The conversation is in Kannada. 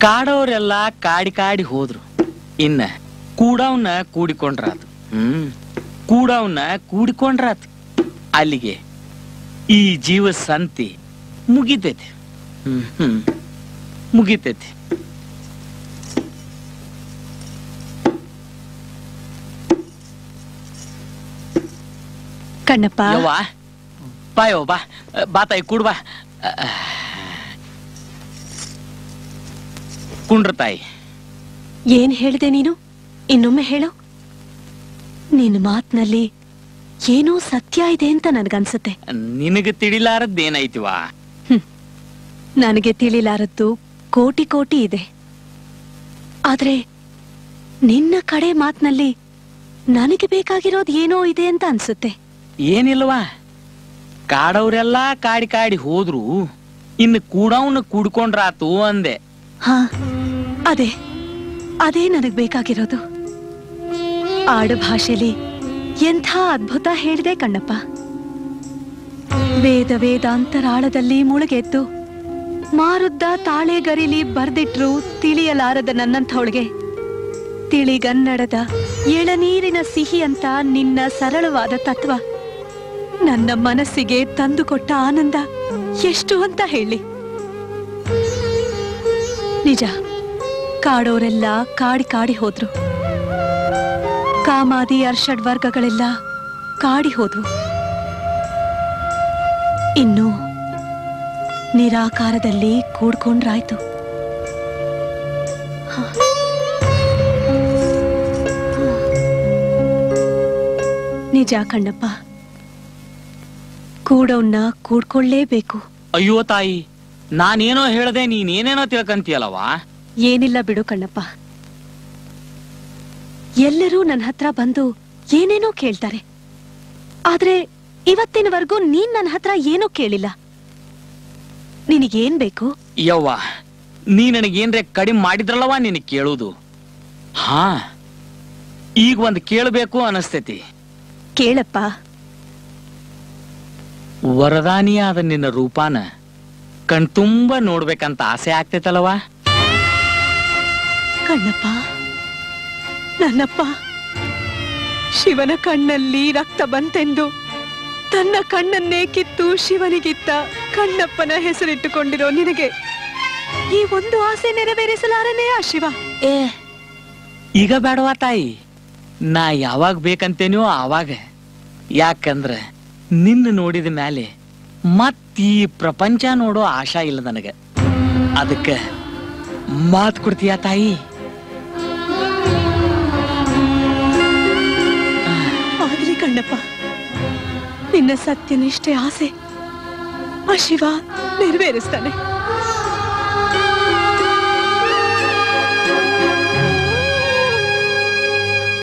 ಕಾಡೋರೆಲ್ಲ ಕಾಡಿ ಕಾಡಿ ಹೋದ್ರು, ಇನ್ನ ಕೂಡವನ್ನ ಕೂಡಿಕೊಂಡ್ರಾತು. ಕೂಡವನ್ನ ಕೂಡಿಕೊಂಡ್ರಾತು. ಅಲ್ಲಿಗೆ ಈ ಜೀವ ಸಂತಿ ಮುಗಿತೈತಿ. ಮುಗಿತೈತಿ. ಕಣ್ಣಪ್ಪ ಬಾಯೋ ಬಾ ಬಾತಾಯಿ ಕೂಡ್ ಬಾ. ಕುಂಡ್ರ ತಾಯಿ. ಏನ್ ಹೇಳಿದೆ ನೀನು? ಇನ್ನೊಮ್ಮೆ ಹೇಳು. ನಿನ್ನ ಮಾತಿನಲ್ಲಿ ಏನೋ ಸತ್ಯ ಇದೆ ಅಂತ ನನ್ಗನ್ಸುತ್ತೆ. ನಿನಗೆ ತಿಳಿಲಾರದ್ದೇನಾಯ್ತಿವಾ? ನನಗೆ ತಿಳಿಲಾರದ್ದು ಕೋಟಿ ಕೋಟಿ ಇದೆ. ಆದ್ರೆ ನಿನ್ನ ಕಡೆ ಮಾತಿನಲ್ಲಿ ನನಗೆ ಬೇಕಾಗಿರೋದು ಏನೋ ಇದೆ ಅಂತ ಅನ್ಸುತ್ತೆ. ಏನಿಲ್ವಾ, ಕಾಡವ್ರೆಲ್ಲ ಕಾಡಿ ಕಾಡಿ ಹೋದ್ರು, ಇನ್ನು ಕೂಡವನ್ನ ಕೂಡ್ಕೊಂಡ್ರಾತು ಅಂದೆ. ಹಾ, ಅದೇ ಅದೇ ನನಗ್ ಬೇಕಾಗಿರೋದು. ಆಡು ಭಾಷೆಲಿ ಎಂಥ ಅದ್ಭುತ ಹೇಳಿದೆ ಕಣ್ಣಪ್ಪ. ವೇದ ವೇದಾಂತರಾಳದಲ್ಲಿ ಮುಳುಗೆದ್ದು ಮಾರುದ್ದ ತಾಳೆಗರಿಲಿ ಬರ್ದಿಟ್ರು ತಿಳಿಯಲಾರದ ನನ್ನಂಥವಳಿಗೆ ತಿಳಿಗನ್ನಡದ ಎಳನೀರಿನ ಸಿಹಿ ಅಂತ ನಿನ್ನ ಸರಳವಾದ ತತ್ವ ನನ್ನ ಮನಸ್ಸಿಗೆ ತಂದುಕೊಟ್ಟ ಆನಂದ ಎಷ್ಟು ಅಂತ ಹೇಳಿ. ನಿಜ, ಕಾಡೋರೆಲ್ಲ ಕಾಡಿ ಕಾಡಿ ಹೋದ್ರು. ಕಾಮಾದಿ ಅರ್ಷಡ್ ವರ್ಗಗಳೆಲ್ಲ ಕಾಡಿ ಹೋದ್ವು. ಇನ್ನು ನಿರಾಕಾರದಲ್ಲಿ ಕೂಡ್ಕೊಂಡ್ರಾಯ್ತು. ನಿಜ ಕಣ್ಣಪ್ಪ, ಕೂಡವನ್ನ ಕೂಡ್ಕೊಳ್ಳೇಬೇಕು. ಅಯ್ಯೋ ತಾಯಿ, ನಾನೇನೋ ಹೇಳ್ದೆ, ನೀನೇನೇನೋ ತಿಳ್ಕಂತೀಯಲ್ಲವಾ? ಏನಿಲ್ಲ ಬಿಡು ಕಣ್ಣಪ್ಪ. ಎಲ್ಲರೂ ನನ್ನ ಹತ್ರ ಬಂದು ಏನೇನೋ ಕೇಳ್ತಾರೆ. ಆದ್ರೆ ಇವತ್ತಿನವರೆಗೂ ನೀನ್ ನನ್ನ ಹತ್ರ ಏನೋ ಕೇಳಿಲ್ಲ. ನಿನಗೇನ್ ಬೇಕು? ಯವ್ವ, ನೀ ನನಗೇನ್ರೆ ಕಡಿಮೆ ಮಾಡಿದ್ರಲ್ಲವಾ ನಿನಗೆ ಕೇಳುವುದು. ಹಾ, ಈಗ ಒಂದ್ ಕೇಳಬೇಕು ಅನಸ್ತೈತಿ. ಕೇಳಪ್ಪ. ವರದಾನಿಯಾದ ನಿನ್ನ ರೂಪಾನ ಕಣ್ತುಂಬ ನೋಡ್ಬೇಕಂತ ಆಸೆ ಆಗ್ತೈತಲ್ವಾ? ಕಣ್ಣಪ್ಪ, ನನ್ನಪ್ಪ, ಶಿವನ ಕಣ್ಣಲ್ಲಿ ರಕ್ತ ಬಂತೆಂದು ತನ್ನ ಕಣ್ಣನ್ನೇ ಕಿತ್ತು ಶಿವನಿಗಿತ್ತ ಕಣ್ಣಪ್ಪನ ಹೆಸರಿಟ್ಟುಕೊಂಡಿರೋ ನಿನಗೆ ಈ ಒಂದು ಆಸೆ ನೆರವೇರಿಸಲಾರನೇ ಆ ಶಿವ? ಈಗ ಬೇಡವಾ ತಾಯಿ, ನಾ ಯಾವಾಗ ಬೇಕಂತೇನೋ ಆವಾಗ. ಯಾಕಂದ್ರ ನಿನ್ನ ನೋಡಿದ ಮೇಲೆ ಮತ್ತೀ ಪ್ರಪಂಚ ನೋಡೋ ಆಶಾ ಇಲ್ಲ ನನಗೆ. ಅದಕ್ಕೆ ಮಾತು ಕೊಡ್ತೀಯ ತಾಯಿ? ಆದ್ರಿ ಕಣ್ಣಪ್ಪ, ನಿನ್ನ ಸತ್ಯನಿಷ್ಠೆ ಆಸೆ ಆ ಶಿವ ನೆರವೇರಿಸ್ತಾನೆ.